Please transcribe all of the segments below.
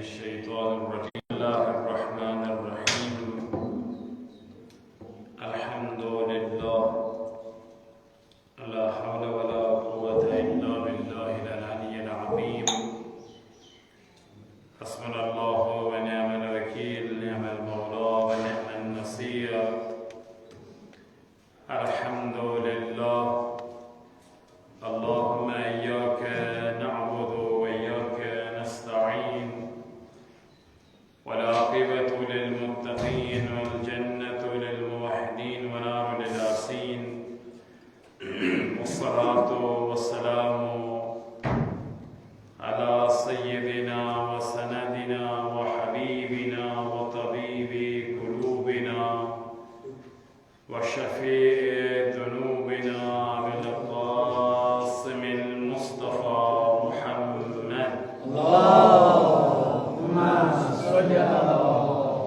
الشيطان الرجيم. بسم الله الرحمن الرحيم. الحمد لله، لا حول ولا قوة إلا بالله العلي العظيم. حسبنا الله ونعم الوكيل، نعم المولى ونعم النصير. الحمد لله. اللهم إياك نعبد وإياك نستعين، والعاقبة للمتقين والجنة للموحدين ونار للعاصين. والصلاة والسلام على سيدنا وسندنا وحبيبنا وطبيب قلوبنا وشفيع ذنوبنا بالقاسم المصطفى محمد. اللهم صل على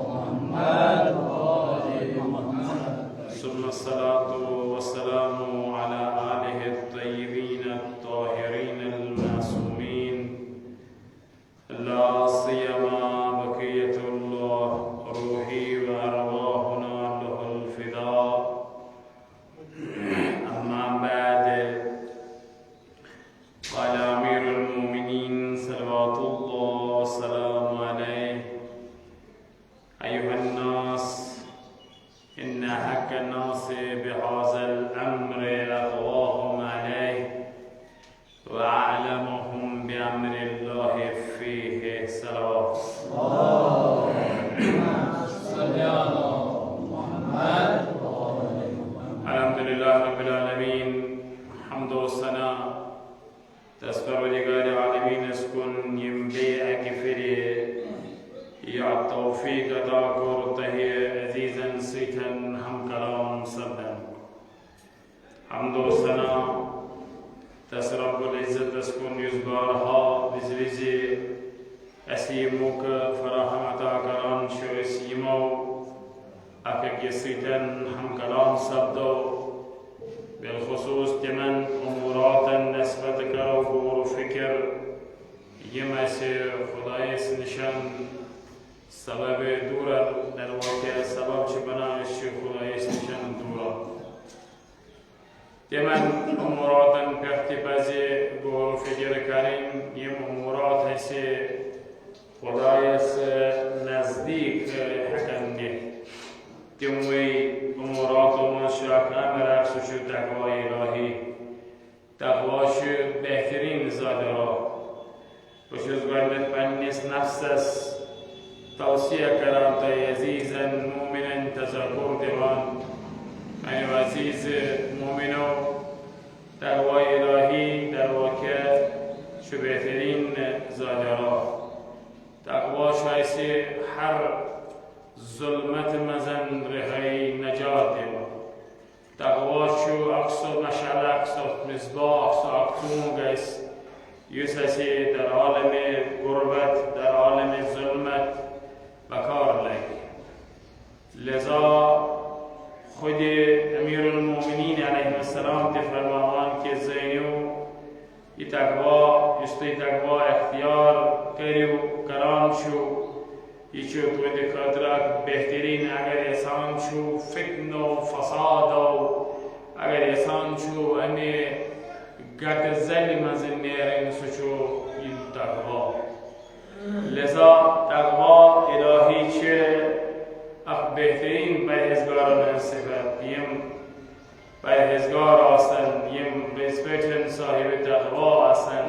محمد وآل محمد. ثم الصلاة والسلام على آله الطيبين الطاهرين المعصومين، لا سيما بقية الله روحي وأرواحنا له الفداء. أما بعد، قال أمير المؤمنين صلوات الله وسلامه عليه: أيها الناس، إن حق الناس بهذا الأمر أقواهم عليه وأعلمهم بأمر الله فيه. صلوات. اللهم صل على محمد وآل محمد. الحمد لله رب العالمين. حمد والثناء دست پروردگار عالمین اسکن ينبي اكفري يا توفيق ادا کرته عزيزا سيتا هم كلام صدا. حمد والثناء دست رب العزت اسکن يزبارها بزویزی اسیموک فراهم عطا کران شو اسیمو اكك سيتا هم كلام صدا. بالخصوص تمن امورات نسبت کرو غور و فکر یمس خدایس نشان سبب دورا در واقع سبب چه بنایش خدایس نشان دورا تمن امورات پختی بازی غور و فکر کریم. یم امورات هستی خدایس نزدیک حکنده تموی امورات و منشاک امر اکسوشو تقوای الهی تقواشو بهترین زادرا وشوز گویمت پنیس نفسس توصیه کرد تا عزیزا مومنا تذکر دیوان. یعنی عزیز مومنو تقوای الهی در واقع شو بهترین زادرا تقواش هایسی هر ظلمت مزن رهی نجات و تقواشو اقصو مشعل اقصو مصباح اقصو اکتونگ است یوسسی در عالم غربت در عالم ظلمت بکار لگ. لذا خود امیر المؤمنین علیه السلام تفرماوان که زینو ای تقوا یستی تقوا اختیار کریو کران شو ایچو توی دکاترات بهترین اگر انسان شو فتن و فساد و اگر انسان شو انی گرد زلی مزن نیرین سوچو این تقوا. لذا تقوا الهی چه اخ بهترین پرهیزگاران صفت یم پرهیزگار آسن یم بسپیتن صاحب تقوا آسن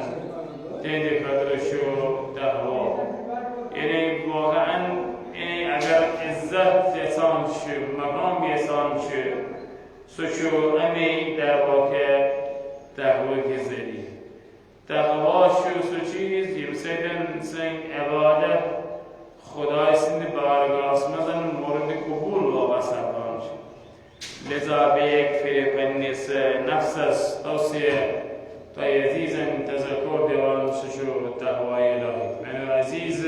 تین دکاتر شو تقوا. یعنی واقعا اگر عزت انسان شد مقام انسان شد سوچو امی در واقع تقوی که زدی تقوا شو سو چیز یمسیدن سنگ عبادت خدای سند بارگاس مزن مورد قبول و بسرطان شد. لذا به یک فریقنیس نفسس توصیه تا عزیزا تذکر دیوان سوچو تقوی الهی. من عزیز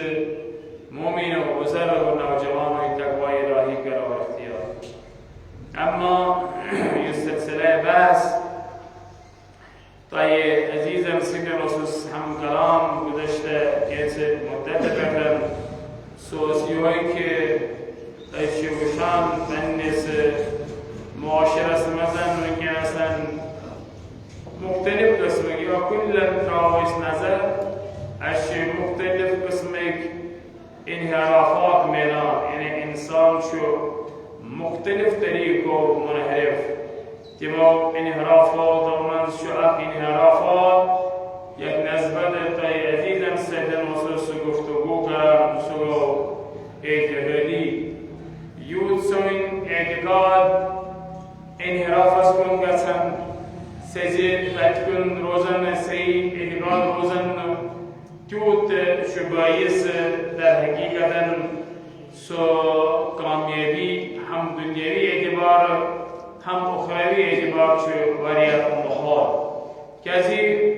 مومن و بزرگ و نوجوان و تقوی الهی کرو اختیار. اما یہ سلسلہ بحث طيب عزيزا سيدنا الرسول هم كلام گذشته که مدت قبل سوسیوهایی که اشیوشان بنیس معاشرة مثلا ممكن مثلا مختلف قسمك یا كل تراويش نظر اشي مختلف قسمك انحرافات ميلان يعني انسان شو مختلف طريقه منحرف تما انحرافات ومن شو انحرافات یک نسبت تای عزیزم سیدن وصوص گفتگو کرد سو اعتقادی یود سوین اعتقاد انحراف از کن گسن سجد بتکن روزن سی اعتقاد روزن توت شبایس در حقیقتا سو کامیابی هم دنیاوی اعتبار هم اخروی اعتبار شو وریا مخار کسی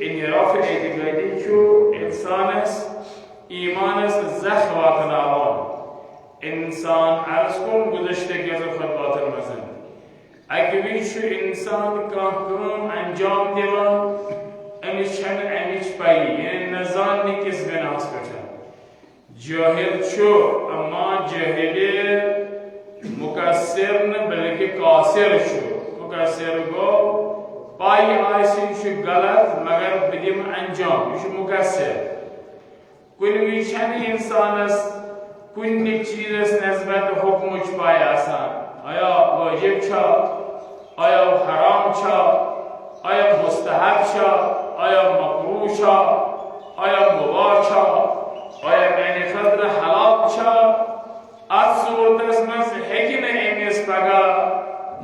انحراف اعتقادی چو انسان است ایمان است زخ واقع انسان عرض کن گذشته گذر خود باطل مزن اگه بیشو انسان کام انجام دیوان امیش پایی یعنی نزان نیکس بناس بچن جاهل چو اما جاهل مکسر نه بلکه کاسر شو مکسر گو پای آیسین شو غلط مگر بدیم انجام شو مکسر کنی ویشن انسان است کنی چیز است نسبت حکمش پای آسان آیا واجب چا آیا حرام چا آیا مستحب چا آیا مکروه چا آیا مباح چا آیا بین خطر حلال چا از صورت است مز حکم امیز پگا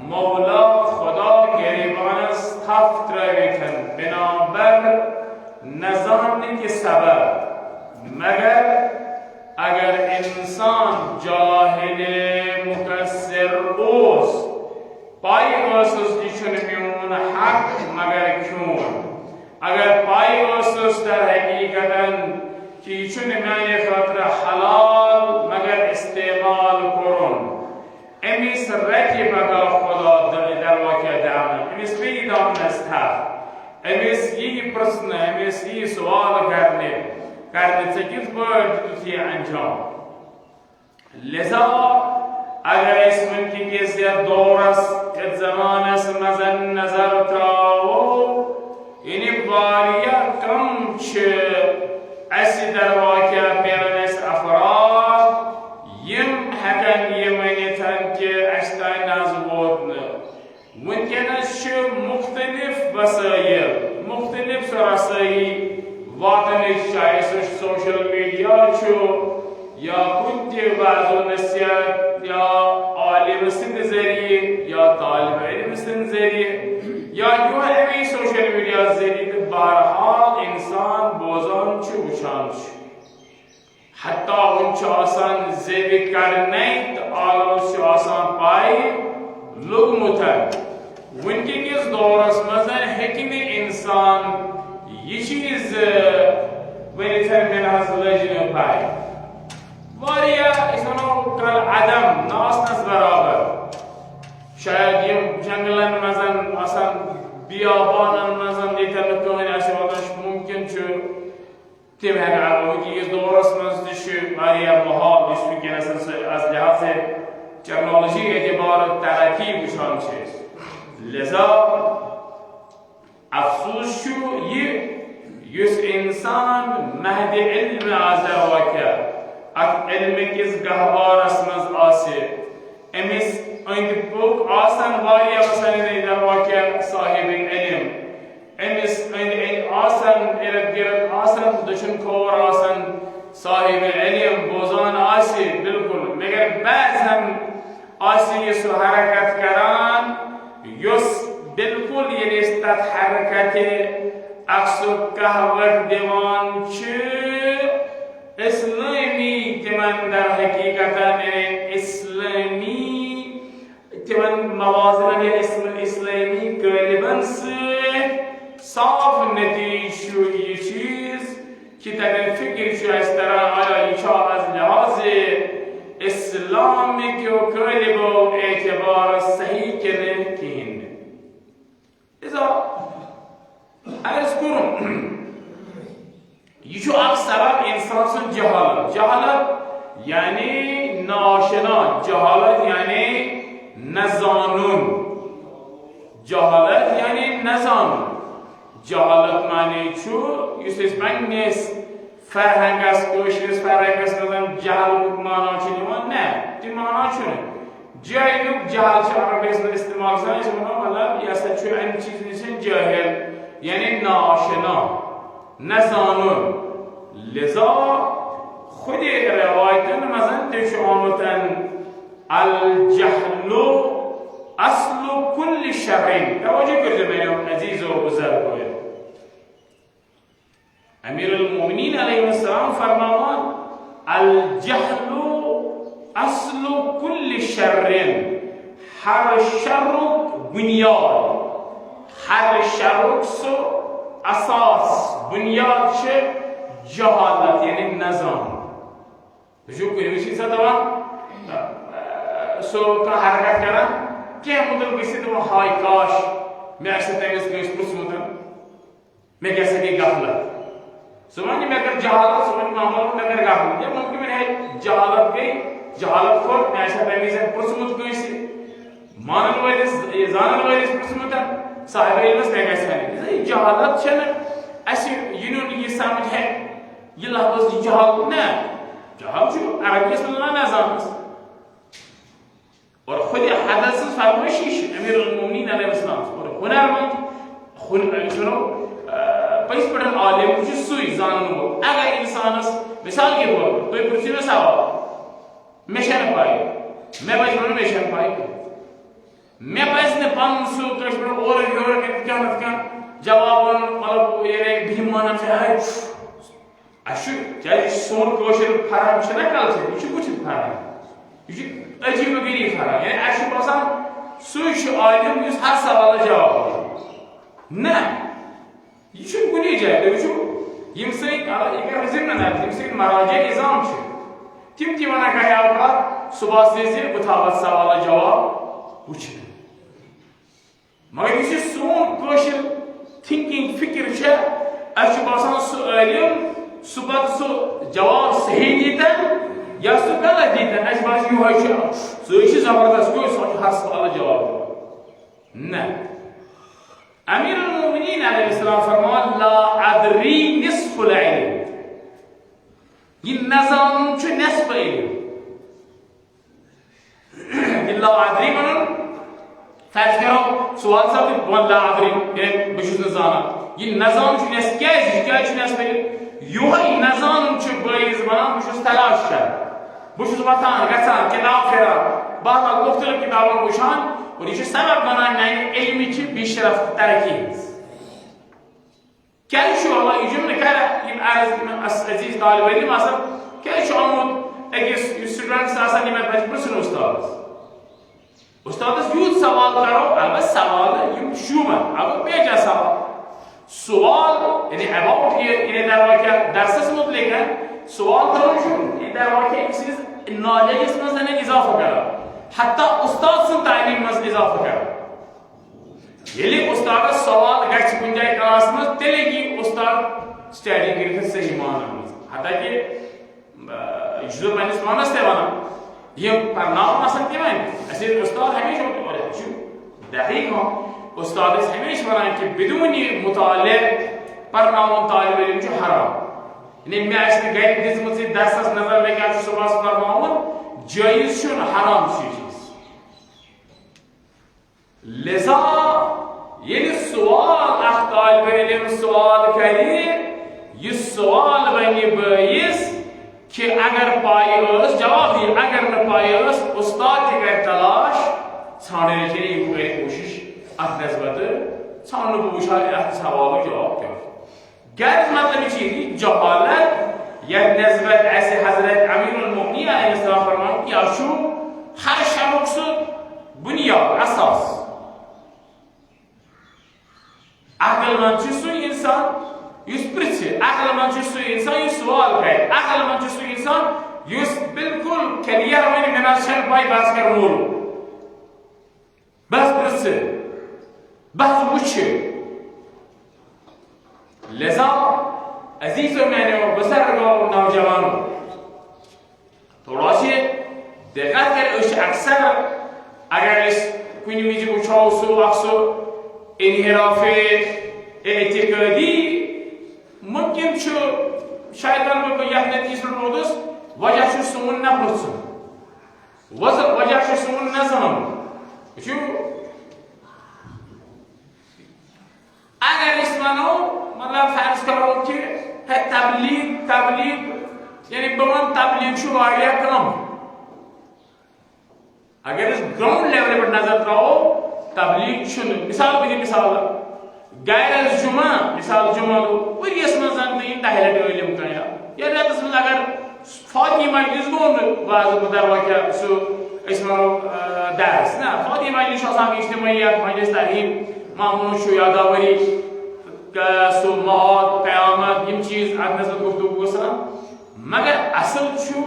مولا خدا گریبان است تفت رویتن بنابر نظانی که سبب مگر اگر انسان جاهل مکسر اوست پای اوست دیشون میون حق مگر کیون اگر پای اوست در حقیقتا که ایشون میان خاطر حلال مگر استعمال کرن امیس رکی بگا خدا در واقع دامن امیس بیدام نستر امیس یه پرسن امیس یه سوال کرده چکیت باید دوتی انجام لذا اگر اسمن کی کسی دور است که زمان است مزن نظر تاو اینی باریا کم چه اسی در واقع پیرنس افراد یم هکن یمنیتن که اشتای نازبود نه ممکن است مختلف وسایل مختلف رسایی واتنش شایسش سوشل میڈیا چو یا کنتی بعض نصیحت یا عالم سند ذریعے یا طالب علم سند ذریعے یا یوں ہمی سوشل میڈیا ذریعے بہرحال انسان بوزان چو بچان چو حتی انچو آسان زیبی کرنیت آلوز چو آسان پائی لوگ متن ونکی کس دورس مزن حکم انسان یہ چیز ونیتر من از لجن پائی واریا اسنو کل عدم ناس نس برابر شاید یم جنگلن مزن آسان بیابانن مزن دیتر نکوهن ایسی وقتش ممکن چو تیم هنگ علمه که یه دورست مزدش واریا محال بش بگن از لحاظ تکنولوژی اعتبار ترقی بشان چیز لذا افسوس شو یس انسان مهد علم آزر واقع علم کس گهوار اسمز آسه امیس ایند بوک آسان واریا وسانی در واقع صاحب علم امیس ایند آسان ارد آسان دشن کور آسان صاحب علم بوزان آسی بالکل مگر بعض هم آسی سو حرکت کران یس بالکل یعنی استاد حرکت اقصد کهور دیوان چه اسلامی تمن در حقیقتا اسلامی تمن موازنه یا اسم اسلامی غالبا صاف نتیجه یہ چیز که در فکر شو از طرح آیا ایچا از لحاظ اسلامی که غالب و اعتبار صحیح کنه که هنده ازا عرض کنم یشو اک سبب انسان سن جهال جهالت یعنی ناشنا، جهالت یعنی نزانون، جهالت یعنی نزانون. جهالت معنی چو یوسف من نیست فرهنگ است کوشش فرهنگ است مثلا جهل معنا چی نمی‌دونم نه تی معنا چونه جای لوگ جهل شعر بیست استعمال کنه شما مطلب یا اصلا چون این چیز نیست جاهل یعنی ناشنا نزانون. لذا خود روایتن مثلا تشامتن الجهل اصل كل شر. توجه کرده میام عزیز و بزرگوار. امیر المؤمنین علیه السلام فرماوان الجهل اصل كل شر. هر شر بنیاد، هر شر سو اساس بنیاد چه جهالت یعنی نظام. جو کوئی بھی چیز ہے سو کا حرکت کرا کیا مطلب کسی تو ہائی کاش میں ایسے تیز گیس پرس مطلب میں کیسے کی غفلت سمجھ میں اگر جہالت سمجھ معاملہ میں اگر غفلت یا ممکن ہے جہالت گئی جہالت کو میں ایسے تیز پرس مطلب گیسی مانن ویلیس زانن ویلیس پرس مطلب صاحب علمس میں کیسے ہے جہالت چھنا ایسی یونون یہ سمجھ ہے یہ لفظ جہالت نہ جهال شو عربي اسم الله نظام اور خود حدث فرمایشش امیر المؤمنین علیه السلام اور هنرمند شنو پیش پڑھن عالم کچھ سوئی زانو اگر انسان مثال کے طور پر کوئی پرسی میں سوال مشن پائے میں پیش پڑھن مشن پائے میں پیش نے پان سو پیش پڑھن اور کیا جواب مطلب یہ بھیمانہ سے ہے اشو جای سون کوشر فرام چه نکال چه ایشو کچھ فرام ایشو عجیب و غریب فرام یعنی اشو باسان سویش آیدم یوز هر سوال جواب نه ایشو گونی جای ایشو یمسین اگر رزیم ندارد یمسین مراجع ازام چه تیم تیمانا که یاورا صبح سیزی بتاوت سوال جواب بچه مگر ایشو سون کوشر thinking فکر چه اشو باسان سوالیم صبح سو جواب صحیح دیتا یا سو غلط دیتا اش باش یو هایش سو ایش زبردست کوئی سوچ هر سوال جواب نه. امیر المؤمنین علیه السلام فرمان لا ادری نصف العلم یہ نظام چو نصف علم لا ادری من فرض کرو سوال سب لا ادری یعنی بشوز نظام یہ نظام چو نصف کیا چو نصف علم یوهی نظام چه باید زمان بشوز تلاش کرد بشوز وطن گسان کتاب فرار بعد گفتل کتابان بشان و ایش سبب بنان نین علمی چه بیشرفت ترکی هست کلی شو الله ایجم نکره این عزیز طالب علم اصلا کلی شو آمود اگه سرگران ساسا نیمت بچه برسن استاد یود سوال کرو البته سوال یود شومه البته بیجا سوال یعنی about یعنی در واقع درس مطلقاً سوال دارنشون یعنی در واقع یک چیز نالج اسم مثلا اضافه کرد حتی استاد سن تعلیم مثلا اضافه کرد یعنی استاد سوال گچ گنجای کلاس میں تلگی استاد اسٹڈی کرتے صحیح معنی حتی کہ جو میں اس معنی سے وانا یہ پرنامه مثلا دیوان اصل استاد همیشه چون دقیق استاد همیشه وران که بدون مطالعه برنامه طالب علم جو حرام یعنی میاش که غیر قسمتی درس از نظر لگا تو سباس برنامه جایز شون حرام چیز لذا یعنی سوال اخ طالب علم سوال کردی یہ سوال بنی باعث که اگر پایه جواب دی اگر نہ پایه استاد کی تلاش چھانے کے لیے کوشش ات نسبت سانو بوشا ات سوال جواب کرد غیر مطلب چیزی جهالت یا نسبت ایسے حضرت امیر المؤمنین علیہ السلام فرمان کہ اشو ہر شخص بنیاد اساس عقل مند چیزو انسان یوس پرسه عقل مند چیزو انسان یوس سوال کرد عقل مند چیزو انسان یوس بالکل کلیه رو من شر پای باز کر مولو بس پرسه بحث بچه لذا عزیز و معنی و بسر و نوجوانو دقت کرد اکثر اگر اس کنی میجی بچه‌سو اخسو انحراف اعتقادی ممکن شو شایدان به یک نتیجه رودست وجه شو سمون نپرسن وجه شو سمون نزنم شو اگر اسمانو مطلب فرض کنم که تبلیغ یعنی به من تبلیغ شو آیا کنم اگر اس گراوند لیول پر نظر رہو تبلیغ شنو مثال بدی مثال غیر از جمعه مثال جمعه دو ولی اسم زن این دهلت علم کنیا یا رات اسم اگر فاطمه مجلس گون واز در واقع سو اسم درس نه فاطمه مجلس آسان اجتماعیت مجلس تعلیم معمول شو یادآوری سو مواد قیامت این چیز از نظر گفتگو گسرم مگر اصل شو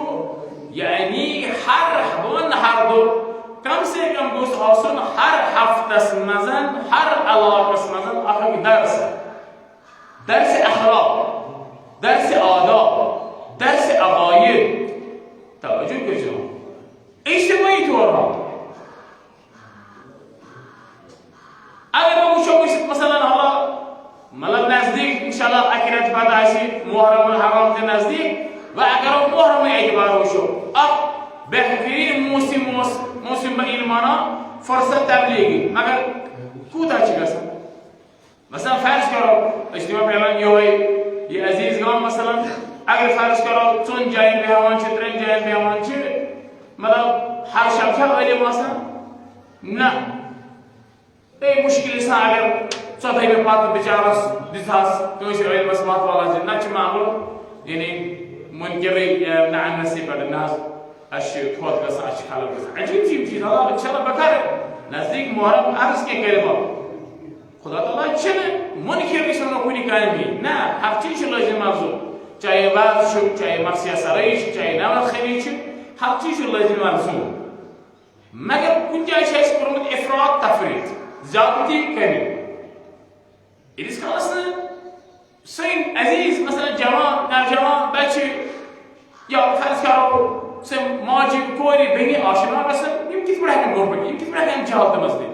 یعنی هر دو کم سے کم دوست آسان هر هفته مزن هر علاقه مزن آخر درس اخلاق درس آداب درس عقاید توجه کنید اجتماعی طور اگر ما شو مثلا حالا ملل نزدیک انشاءالله اکرت بداشی محرم الحرام کے نزدیک و اگر محرم اعتبار ہو شو اب بهترین موسم به علمانا فرصت تبلیغی مگر کوتاه چی گسن مثلا فرض کرو اجتماع پیلان یه عزیزگان مثلا اگر فرض کرو چون جایل بیهوان چه ترین جایل بیهوان چه مطلب هر شب که علم مثلا نه ای مشکلی سا اگر صدای به پات بیچارس دیساس توش علم اسمات والا جن نه چه معمول یعنی منکری نعم نصیب الناس اشی خود کس اشی حال کس عجیب چیز حالا انشالله بکره نزدیک محرم عرض که کلمه خدا تعالی چنه منکر نیستن کنی کلمی نه هر چیزی لازم موضوع چاهه وعظ شو چاهه مرثیه سرایش چاهه نماز خیلی شو هر چیزی لازم موضوع مگر گنجایش هست برامون افراط تفرید زیادتی کمی ایدیس که اصلا سین عزیز مثلا جوان نوجوان بچه یا فرض کرو سم ماجی کوری بینی آشنا مثلا يمكن برهن غربة يمكن برهن جهاد مسجد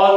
all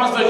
5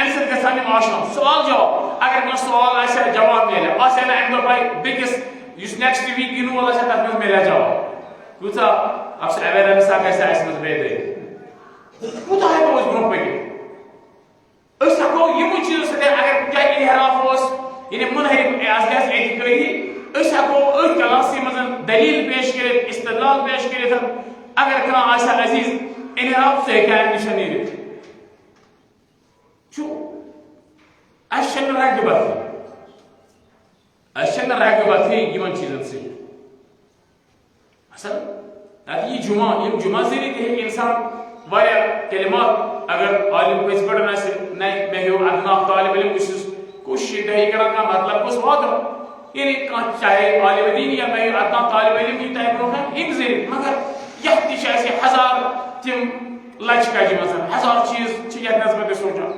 امسر گفتیم آشنا سوال جواب اگر من سوال آشه جواب میله آشه نه اندو پای بیکس یوز next week اینو ولی شد تفکر میله جواب کوتا افسر اولی نسا کسی اسمت بیده کوتا های باز گروه بگی اصلا کو یه من چیزو سده اگر جای انحراف هست یعنی منحرف از گاز اعتقادی اصلا کو اون کلاسی مثلا دلیل پیش کرد استدلال پیش کرد اگر کنا آشه عزیز انحراف سے کار نشانی رید شو عشان راقبتي يمن چیزن سے مثلا هذه جمعه زیری ده انسان واریا کلمات اگر عالم کو اس پڑھنا سے نہیں بہو ادنا طالب علم کوشش دہی کرنا کا مطلب کچھ بہت یعنی چاہے عالم دین یا بہو ادنا طالب علم کی ٹائپ روح ایک زیر مگر یہتی شایسی ہزار تم لچ کا جی مثلا ہزار چیز چیز نسبت سوچا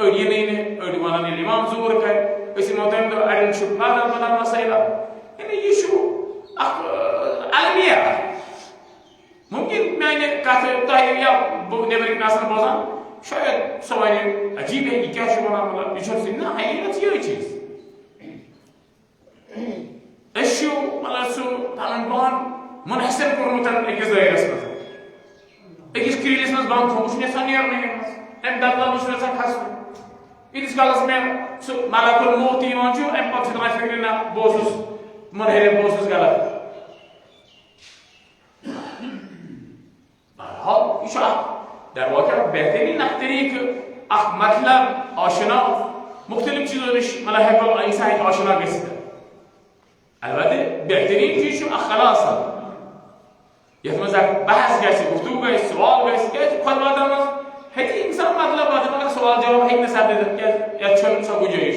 أودي نينه أودي وانا الإمام زور كه بس الموضوع ده أرين شو بدل مسائل يعني يشو علمية ممكن يعني كاتب تايم يا نبرك ناسن بازان شايد سوالي عجيب ہے یہ کیا شبنا مطلب يشوف سنة هاي نتيجة چیز اشو مطلب سو طالبان منحصر كرمتن اكيز دايرة اسمه اكيز كريل اسمه بان خوش نسان يرمي ام دادلا مش نسان خاصه إذا كلاس من ملك الموت ينجو أم قصد غفرنا بوسوس منهر بوسوس قال هذا إشاء در واقع بهترین نقطه‌ای که مطلب آشنا مختلف چیزاش ملاحظه انسان آشنا گشته البته بهترین چیزش خلاصه یه مثلا بحث گشته گفتگو گشته سوال گشته خود آدم هیچ انسان مطلب آدم سوال جواب هیچ نسبت یا چون سو گویش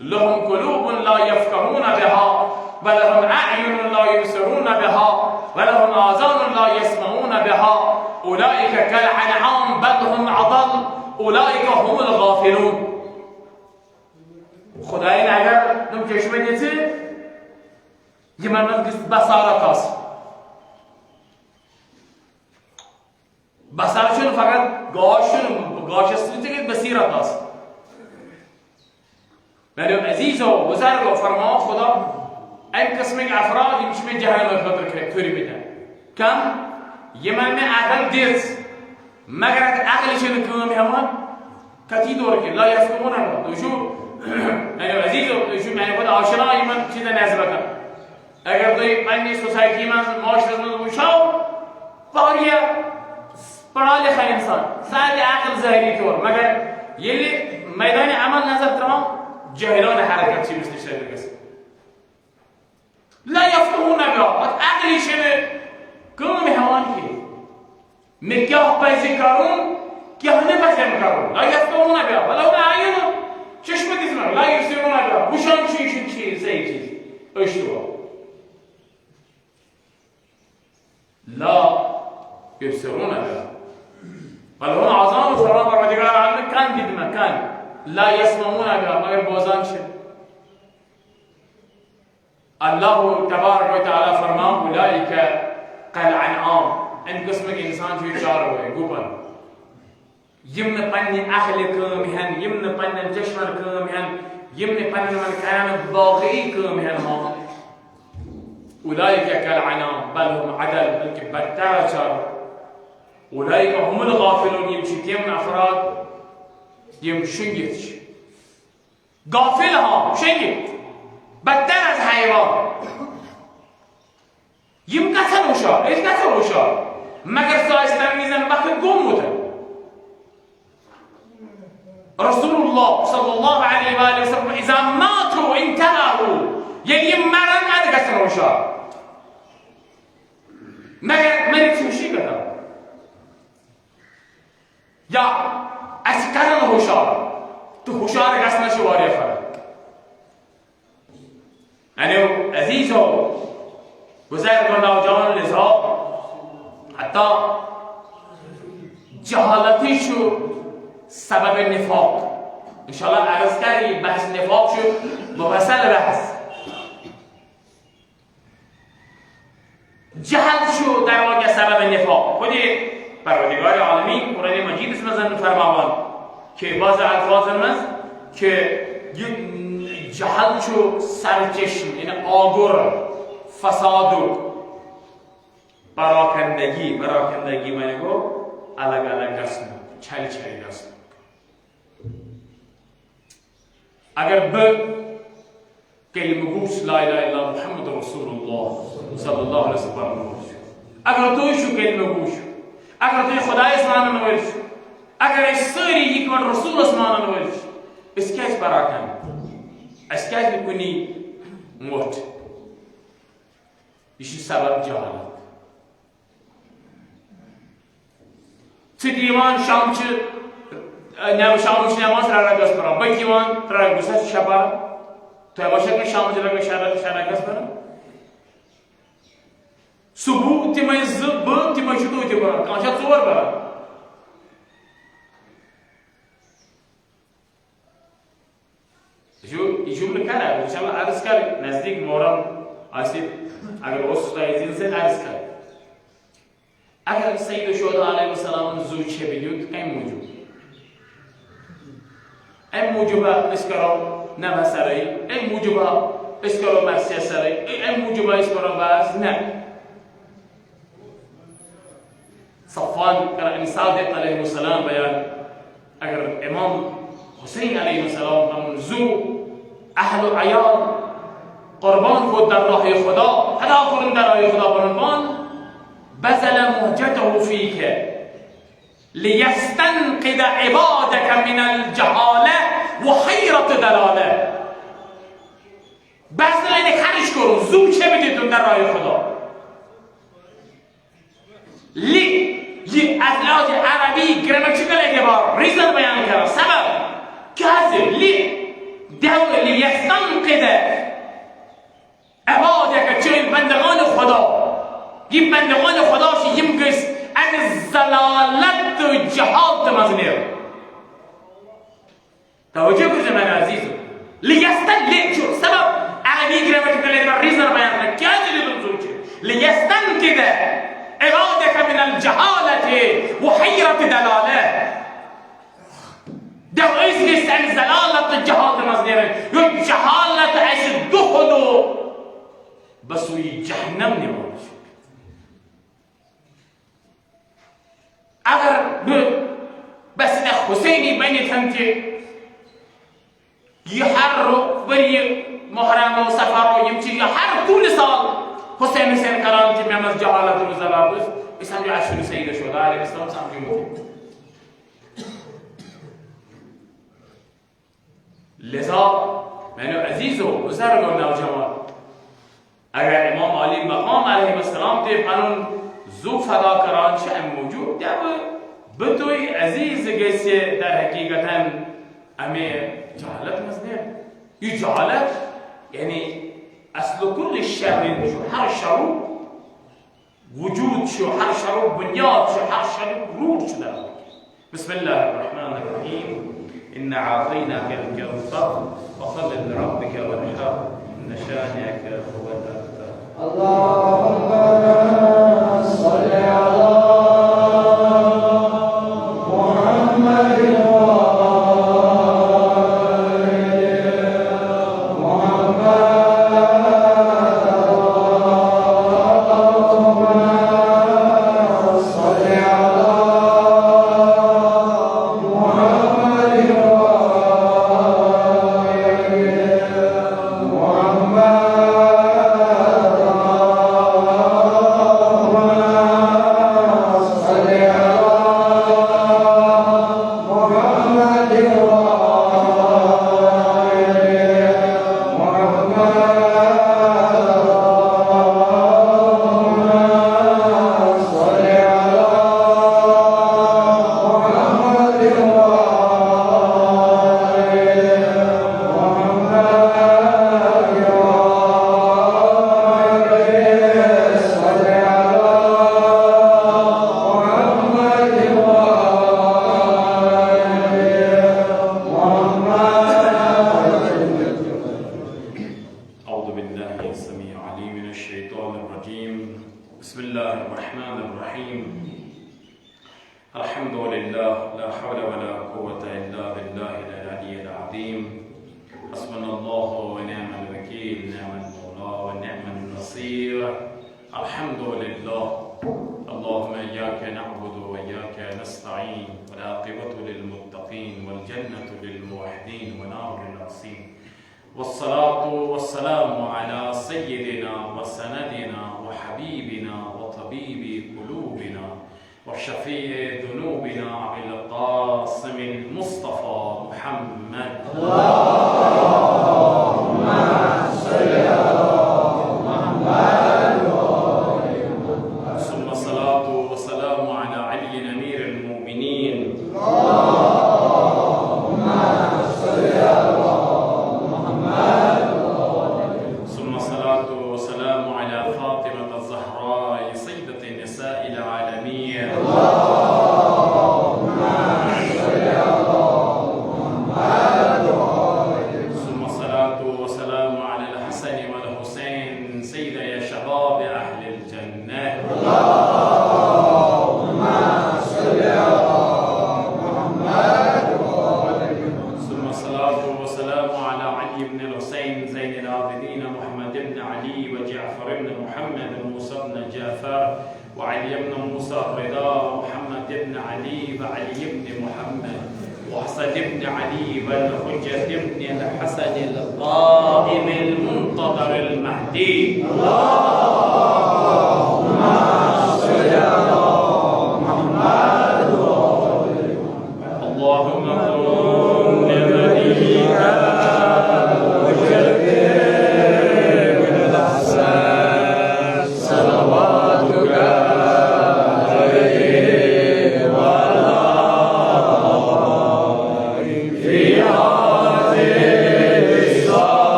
لهم قلوب لا يفقهون بها ولهم أعين لا يبصرون بها ولهم آذان لا يسمعون بها أولئك كالأنعام بل هم أضل أولئك هم الغافلون. خدایان اگر نم چشمه دیتی یه من بصارت است. بصارتشون فقط گاش استریتی که بصیرت است. ولی عزیز و بزرگ و فرما خدا این قسم افرادی میشه جهنم خاطر کوری میدن. کم یه من عقل دیت مگر عقلشون کمی همان کتی دور که لا یفهمون هم دوشو یعنی عزیز و دوشو یعنی خود آشنایی من چیز نزد بکن. اگر دوی من سوسایتی من معاشرت من بوشاو باریه پرالی خیلی انسان سالی عقل ظاهری طور مگر یلی میدان عمل نظر تمام جاهلان حرکت چی مثل شده بکسی لا یفهمون بیا عقلی شده کمی همان که مکیاه پیزی کارون که هنه پیزی مکارون لا یفهمون بیا ولی اون عیانو چشم دیزمن لا یفهمون بیا بوشان چیشون چیز ای چیز اشتباه لا يبصرون بها بل هم عظام وسلام پروردگار عالم کان دیدن کان لا يسمعون بها مگر بوزان شد. الله تبارک و تعالی فرمان اولئک كالانعام ان قسم انسان جو چار ہوئے گوپن یمن پنی اهل کامهن یمن پنی جشمر کامهن یمن پنی من کان باقی کامهن أولئك كالعنام بل هم عدل بلکه بدتر چار أولئك هم الغافلون يمشي كم أفراد يمشنجت غافل ها شنجت بدتر از حیوان یم قتل وشار ایش قتل وشار مگر سایستر میزن وقت گم بودن رسول الله صلى الله عليه وآله وسلم إذا ماتوا انتهوا یعنی مرن اد قتل وشار مگر مریض میشی کدام یا اسکران هوشار تو هوشار قصد نشو واری فرد یعنی عزیز و بزرگ و نوجوان لذا حتی جهالتی شو سبب نفاق انشاءالله عرض کردی بحث نفاق شو مفصل بحث جهل شو در واقع سبب نفاق خودی پروردگار عالمین قرآن مجید اسم زن فرماوان که باز الفاظ است که جهل شو سرچشم یعنی آگر فساد و پراکندگی معنی گو الگ قسم چلی قسم اگر به کلمه گوش لا اله الا محمد رسول الله صلی الله علیه وسلم اگر توی شو کلمه گوش اگر توی خدای اسمان نویش اگر سری یک من رسول اسمان نویش اسکیش براکن اسکیش بکنی موت ایشی سبب جهالت چه دیوان شامچ نماز را رگاس برام با دیوان را رگاس شبا تو باشه که شامچ را رگاس برام صبح تیمای زب تیمای شدو تی برام کانشا صور برام جو میکنه انشالله عرض کرد نزدیک مورم آسیب اگر وسط زین عرض کرد اگر سید الشهدا علیه السلام زود چه بیود این موجود این موجوبه اسکرام نه سرای این موجوبه اسکرام مرسی سرای این موجوبه اسکرام باز نه صفوان کرا صادق علیه السلام بیان اگر امام حسین علیه السلام همون زو اهل و عیال قربان خود در راه خدا فدا کنن در راه خدا قربان بذل مهجته فيك ليستنقذ عبادك من الجهاله وحيرة دلاله بذل اینه خرج کن زود چه بدید در راه خدا لی از لحاظ عربی گراماتیکال اعتبار ریزن بیان کرد سبب که لی دو لیستنقذ عبادك چه بندگان خدا این بندگان خداش یمگس ان زلالت و جهالت مزنیر توجه کنید من عزیزو لیستنقذ سبب اغنی گرامتیکال بر ریزن بیان نکردی لنزول چه لیستنقذ عبادك من الجهالة وحيرة دلالة دو اسمس ان زلالة الجهالة مزنيرا يو جهالة ايش الدخلو بس وي جهنم نموش اگر بس حسيني بني تنتي يحرر بري محرم وسفر يمشي يحرر كل سال حسين سين كلام تي ممز جهالة وزلالة بس هم يعشون سيدة شو داري بس هم سامجون لذا منو عزیزو بزرگان نوجوان اگر امام علی مقام علیه السلام تی قانون زو فدا کران شأن موجود دب بتوی عزیز گیسی در حقیقتا امی جهالت مزنیر یه جهالت یعنی اصل كل الشر شو هر شر وجود شو هر شر بنياد شو هر شر روح شو ده بسم الله الرحمن الرحيم إن أعطيناك الكوثر فصل لربك وانحر إن شانئك هو الأبتر اللهم صل على محمد والصلاة والسلام على سيدنا وسندنا وحبيبنا وطبيب قلوبنا وشفيع ذنوبنا أبي القاسم المصطفى محمد اللهم صل على محمد ثم الصلاة والسلام على علي أمير المؤمنين اللهم صل على ثم الصلاة والسلام على فاطمة الزهراء سيدة النساء العالمين اللهم صل على محمد ثم الصلاة والسلام على الحسن والحسين سيدي شباب أهل الجنة اللهم صل على محمد ثم الصلاة والسلام على علي بن الحسين زين العابدين محمد بن علي وجعفر بن محمد وموسى بن جعفر وعلي بن موسى الرضا محمد بن علي وعلي بن محمد وحسن بن علي والحجة بن الحسن القائم المنتظر المهدي اللهم صل على محمد اللهم كن لوليك في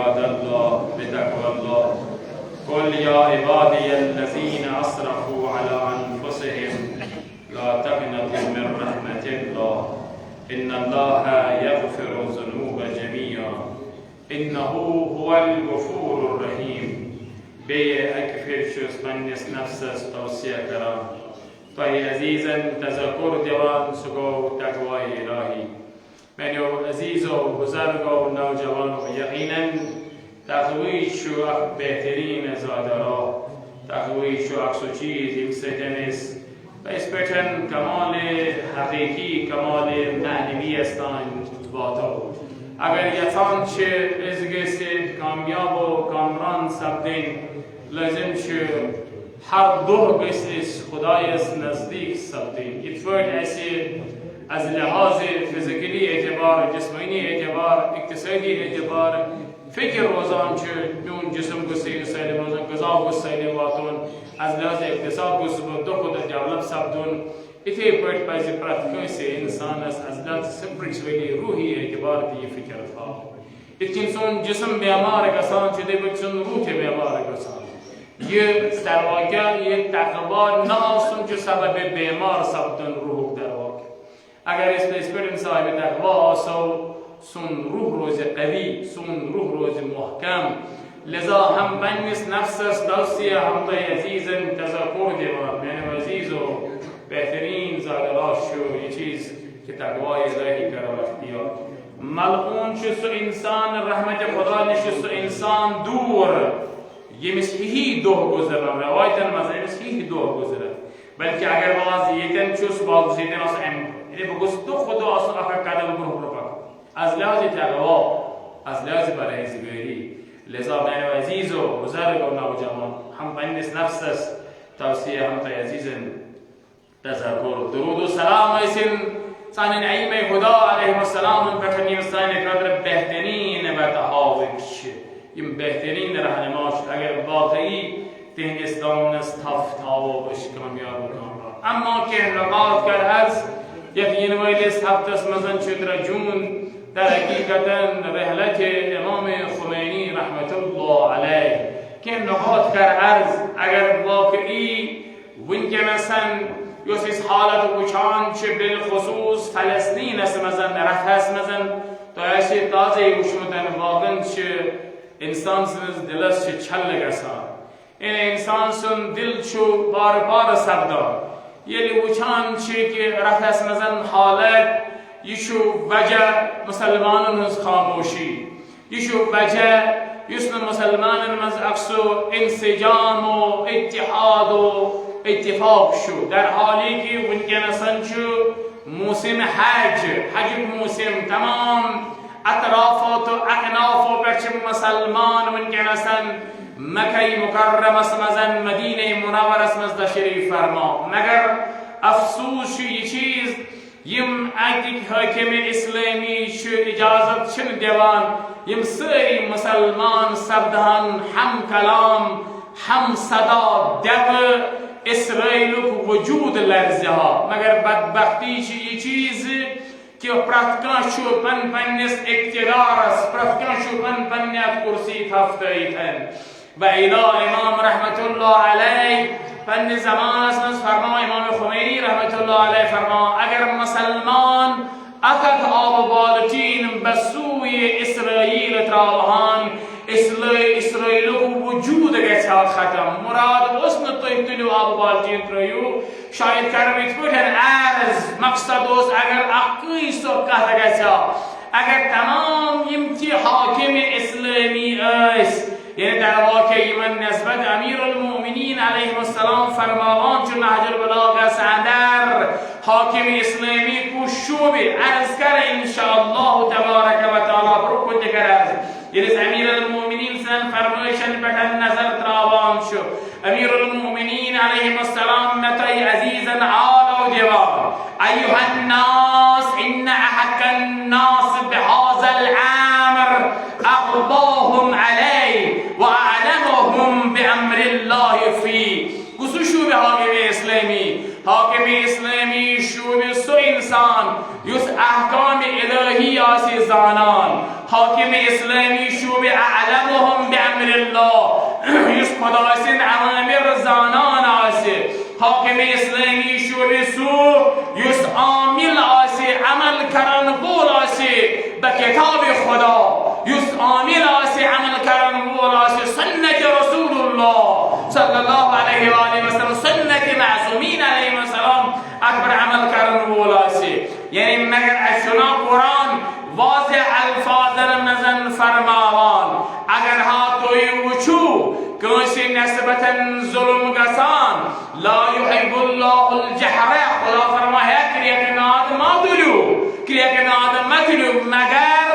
عباد الله بتقوى الله. قل يا عبادي الذين أسرفوا على أنفسهم لا تقنطوا من رحمة الله إن الله يغفر الذنوب جميعا إنه هو الغفور الرحيم. به اکفر شوز منیس نفسس توصیه کرام توی عزیزن تذکر دیوان سگو تقوی الهی منو عزیز و بزرگ و نوجوان و یقینا تقوی شو بهترین زادرا تقوی شو اکسو چیز یکسدنس و اسپتن کمال حقیقی کمال معنوی استان باتو اگر یتان چه ازگست کامیاب و کامران سبدین لازم چه هر دو قصص خدای نزدیک سبدین اتفاق ایسی از لحاظ فیزیکلی اعتبار جسمانی اعتبار اقتصادی اعتبار فکر روزان چه نون جسم گسیل سیل روزان غذا گسیل واتون از لحاظ اقتصاد گسیل دو خود دیولپ سبدون ایتی پرت پایزی پراتیکوی سے انسان از لحاظ سپریچولی روحی اعتبار دی فکر فا اتکنسون جسم بیمار گسان چه دی بچون روح بیمار گسان یہ در واقع یہ تقوا ناسون جو سبب بیمار سبدن روح در واقع اگر اس پر صاحب تقوا آسو سون روح روز قوی سون روح روز محکم لذا هم بنیس نفسس دوسیه هم تا عزیزن تذکر دیوان یعنی عزیز و بهترین زادراش شو یہ چیز که تقوای الهی کرو اختیار ملعون شسو انسان رحمت خدا نشسو انسان دور یہ مسیحی دوه گذرم روایتن مثلا مسیحی دوه گذرم بلکه اگر باز یکن چوس باز زیدن اصلا یعنی بگوست تو خدا اصلا اخر کدل گروه رو پاک از لحاظ تقوا از لحاظ پرهیزگاری لذا بین عزیز و بزرگ و نوجوان هم بنیس نفسس توصیه هم تا عزیزن تذکر درود و سلام ایسن سان نعیم خدا علیه السلام بکنیم سان قدر بهترین و تحاوکش این بهترین رهنماش اگر واقعی تین اسلام نستفت و بش کامیاب کامران اما که نقاط کرد از یقین ویلیس هفتس مزن چدر جون در حقیقتا رحلت امام خمینی رحمت الله علیه که نقاط کرد از اگر واقعی ونکمسن یوسیس حالت وچان چه بالخصوص فلسطین است مزن رفت است مزن تا ایشی تازه وشمدن واقعا چه انسان سنز دلش چه چل گسان این انسان سن دل چو بار بار سبدا یلی وچان چه که رفت است مزن حالت یشو وجه مسلمانان از خاموشی یشو وجه یسن مسلمانان از اکسو انسجام و اتحاد و اتفاق شو در حالی که ونکنسن چو موسم حج موسم تمام اطرافات و اعناف و برچه مسلمان ونکنسن مکی مکرم اسمزن مدینه منور اسمزد شریف فرما مگر افسوس یه چیز یم اگه حاکم اسلامی شو اجازت چن دیوان یم سری مسلمان سبدهن هم کلام هم صدا دو اسرائیل وجود لرزه ها مگر بدبختی یه چیز که پراتکان شو پنیس اقتدار است پراتکان شو پنیت کرسی تفتایتن و اله امام رحمت الله علیه پن زمان است فرما امام خمینی رحمت الله علیه فرما اگر مسلمان اکد آب بالتین بسوی اسرائیل تراوهان اسرائیل وجود گچا ختم مراد اسن تویتلو آب بالتین تریو شاید کرمیت بودن ارز مقصد است اگر اقوی سکه گچا اگر تمام یمتی حاکم اسلامی است یعنی در واقع من نسبت امیر المؤمنین علیه السلام فرماوان چون نهج البلاغه سندر حاکم اسلامی کشوبه عرض کرد انشاءالله تبارک و تعالی برو کنده کرد یعنی امیر المؤمنین سن فرمایشن بکن نظر تراوان شو امیر المؤمنین علیه السلام نتای عزیزا عالا و دیوار ایها الناس ان احق الناس بهذا الامر اقضاهم علیه و اعلمهم بامر الله فی گسوشو به حاکم اسلامی حاکم اسلامی شوب سو انسان یس احکام الهی آسی زانان حاکم اسلامی شوب اعلمهم بامر الله یس خداسین اوامر زانان آسی حاکم اسلامی شوب سو یس عامل آسی عمل کرن بول آسی به کتاب خدا یس عامل آسی عمل کرن بول آسی سنت رسول الله صلی الله علیه و آله و سلم سنت معصومین علیهم السلام اکبر عمل کرن بول آسی یعنی مگر اشنا قرآن واضح الفاظ نزن فرماوان اگر ها توی وچو کنسی نسبتا ظلم گسان لا يحب الله الجهر خدا فرمایا کریکنات ما دلو کریکنات متلو مگر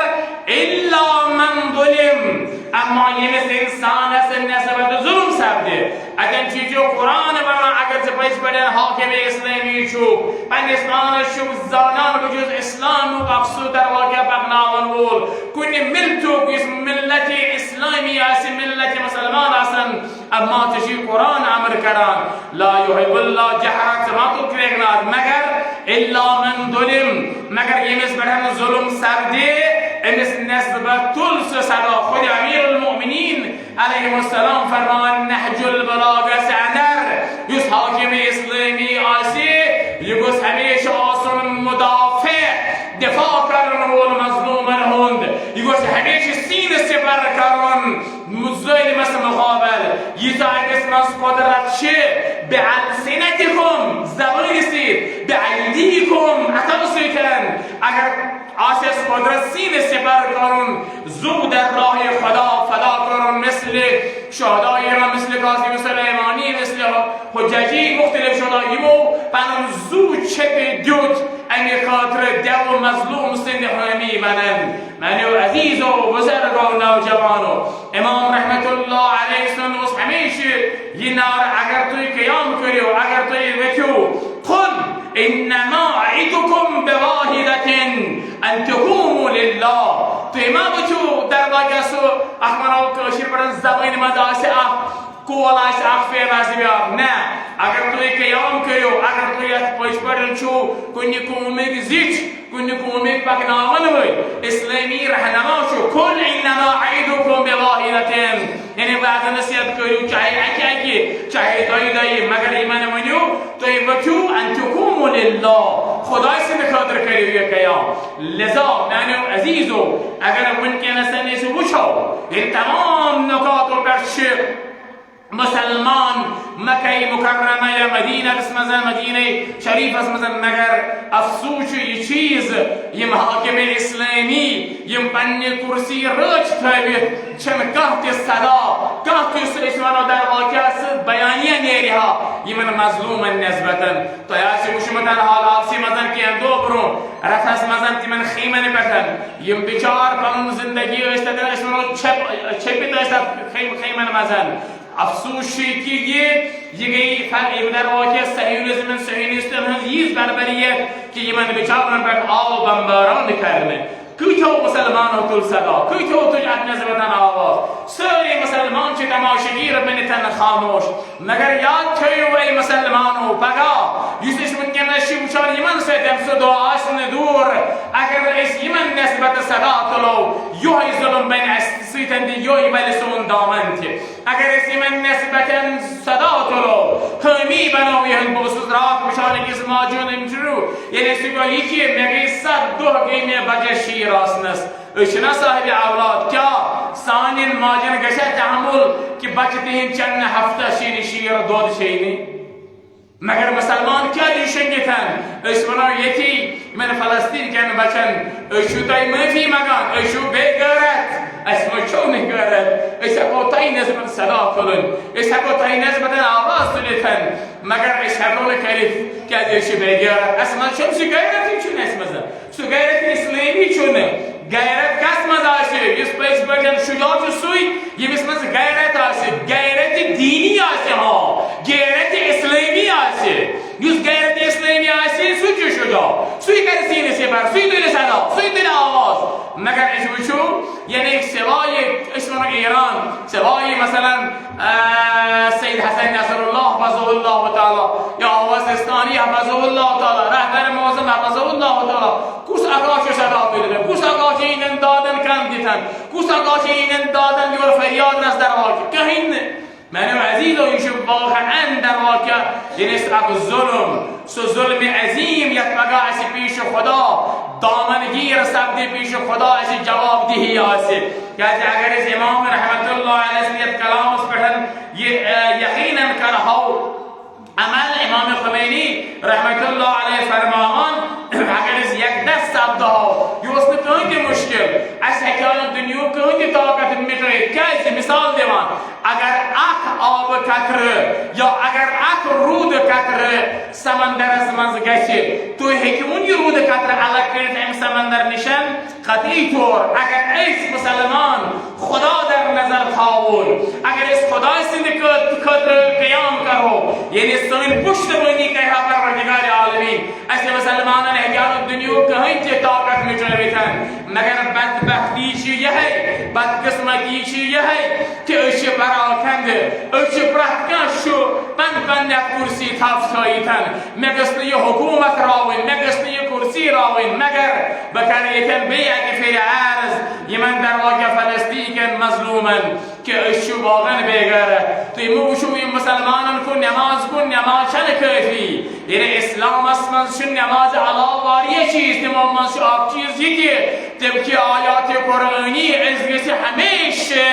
الا من ظلم اما یہ مثل انسان ہے نسبت ظلم سبده اگر چیزو قرآن بنا اگر سپیش بدن حاکم اسلامی شو پن اسلام شو زانان بجوز اسلام و اقصو در واقع بقناون بول کنی ملتو کس ملت اسلامی آسی ملت مسلمان آسن اما تشی قرآن امر کران لا يحب الله جهرات سماتو کرگناد مگر الا من ظلم مگر یہ مثل بدن ظلم سبده امس نسبت تلس صدا خود امیر المؤمنین علیه السلام فرمان نهج البلاغه سعدر یس حاکم اسلامی آسی یگوس همیشه آسان مدافع دفاع کرن و مظلوم هند یگوس همیشه سین سپر کرن مزایل مثل مقابل یتا اسم از قدرت شه به السنتکم زبانی رسید به ایدیکم اتبسیتن اگر آسیس قدرت سین سپر کرن زو در راه خدا فدا کرن مثل شهدای ایران مثل قاسم سلیمانی مثل حججی مختلف شداییم و پنم زو چپ دوت امی خاطر دو مظلوم سند حامی منو عزیز و بزرگ و نوجوانو امام رحمت الله علیه سند و همیشه یه نار اگر توی قیام کری و اگر توی وکیو قل انما اعدكم بواحدة ان تقوموا لله توی ما بچو در واقع سو اخبارو کشیر برن زبان مداسه کولاش اخفیر نازی بیار نه اگر توی قیام کریو اگر توی پایش برن چو کنی کومک زیچ کنی کومک بکنامن ہوئی اسلامی رہنما شو کل انما اعدكم بواحدة یعنی بعد نصیحت کریو چاہے اکی چاہے دائی مگر ایمان منیو توی بچو ان تقوموا لله خدای سے خاطر کریو یہ قیام لذا نانو عزیزو اگر ممکن است نیسو بچو این تمام نکات و برشق مسلمان مکه مکرمه یا مدینه اسم مدینه شریف اسم مگر افسوس یه چیز یه حاکم اسلامی یه پنی کرسی رچ تابی چم قحط صدا قحط اسمانو در واقع است بیانیه نیریها یه من مظلوم نسبتا تو یاسی مشمتن حال آفسی مزن که اندو برو رفس مزن تی من خیمه نکتن یه بیچار پنون زندگی و اشتدن اسمانو چپی داشت خیمه مزن افسوس که یه فرقی در واقع صهیونیسم صهیونیستان هنگیز بربریه که یه من بیچارن بر آب بمباران کرده کوی تو مسلمان و تل صدا کوی تو تجعت نزبتن آواز سری مسلمان چه تماشگیر بنتن خاموش مگر یاد توی ای مسلمان و بگا یوسش ممکن نشی بچار یمن سیدم صدا آسن دور اگر اس یمن نسبت صدا تلو یوی ظلم بین سیتن دی یوی بلسون دامنت اگر اس یمن نسبت صدا تلو همی بناوی هن بوسوز راک بچار کس ماجون امجرو یعنی سیگا یکی مگی صد دو گیمی بجشی راستنس اشنا صاحب اولاد کیا سانین ماجن گشت تحمل که بچته ہیں چند هفته شیر دود شینی مگر مسلمان کیا دیشنگتن اشمنا یکی من فلسطین کن بچن اشو تای مفی مگان اشو بگرد اسمو چو نگرد اشو تای نزبت صدا کلن اشو تای نزبت آواز تلیتن مگر اشهرون کلیف که اشو بگرد اسمو چون سو گیرتی چون اسمزن سو گیرت اسلامی چونه غیرت کس مزاشه یس پیش بگن شجاعت سوی یه بسمز غیرت آسه غیرت دینی آسه ها غیرت اسلامی آسه یس غیرت اسلامی آسه سو چه شجاع سوی که در سینه سے بر سوی دل صدا سوی دل آواز مگر اجوشو یعنی سوای اسم ایران سوای مثلا سید حسن نصر الله حفظه الله تعالی یا آواز استانی حفظه الله تعالی رهبر معظم حفظه الله تعالی کوس اگاچه صدا بده کوس اگاچه اینن دادن کم دیتن کوس اگاچه اینن دادن یور فریاد نز در واقع که این منو عزیز و اینشو واقعا در واقع یعنی اب ظلم عظیم یک مگا اسی پیش خدا دامنگیر سبدی پیش خدا اسی جواب دهی آسی که اگر از امام رحمت الله علیه کلام اس پٹھن یقینا کرهو عمل امام خمینی رحمت الله علیه فرمان اگر از یک دست سبدها یوسف کنگی مشکل از حکایت دنیا کنگی طاقت میتره کسی مثال دیوان اگر اک آب کتره یا اگر اک رود کتره سمندر از منزگشه تو هکمونی رود کتره علق کرد ام سمندر نشن قطعی طور اگر ایس مسلمان خدا در نظر تاول اگر ایس خدا سند کتر قیام کرو یعنی سوین پشت بینی که ها پروردگار عالمین ایس مسلمانان حکیان دنیا که هنچه طاقت میتونه بیتن مگر بدبختی چیه ہے بدقسمتی چیه ہے که ایش براکنده ایش برهکن شو بند کرسی تفسایتن مگسنی حکومت راوین مگسنی کرسی راوین مگر بکریتن بیعی فی عرض یمن در واقع فلسطین مظلومن که ایشو واقعا بیگره توی موشو این مسلمانان کن نماز چن کفی یعنی اسلام اسمن شن نماز علاواری چیز نماز شو آپ چیزی که طبق آیات قرآنی ازگسی همیشه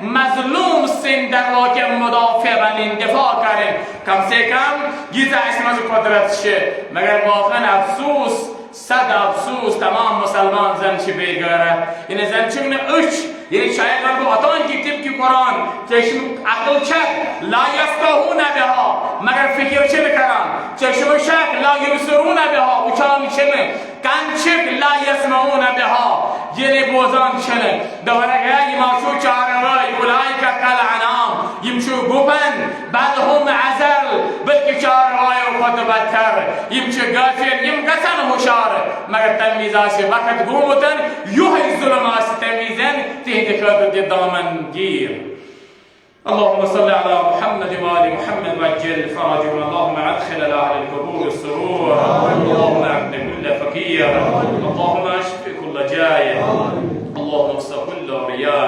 مظلوم سن در واقع مدافع بنین دفاع کرن کم سے کم گیزه اسمز قدرت شه مگر واقعا افسوس صد افسوس تمام مسلمان زنچی بیگاره یعنی زنچون اچ یعنی شاید رو اتان کتاب کی قرآن چشم عقل چک لا یفقهون بها مگر فکر چه میکنن چشم شک لا یبصرون بها وچان چنه کان چک لا یسمعون بها یعنی بوزان چنه دورگه ماشو چاروای اولئک کالانعام یمشو گوپن بل هم عزل بلکه چاروای و خود بدتر یمشو غافل یم گسن هوشار مگر تمیزاش وقت گومتن یوه ظلمات تمیزن تهدكات الدامن گیر اللهم صل على محمد وآل محمد وعجل فرجهم اللهم ادخل اهل القبور السرور اللهم اغن كل فقير اللهم اشف كل جائع اللهم اصلح كل رياء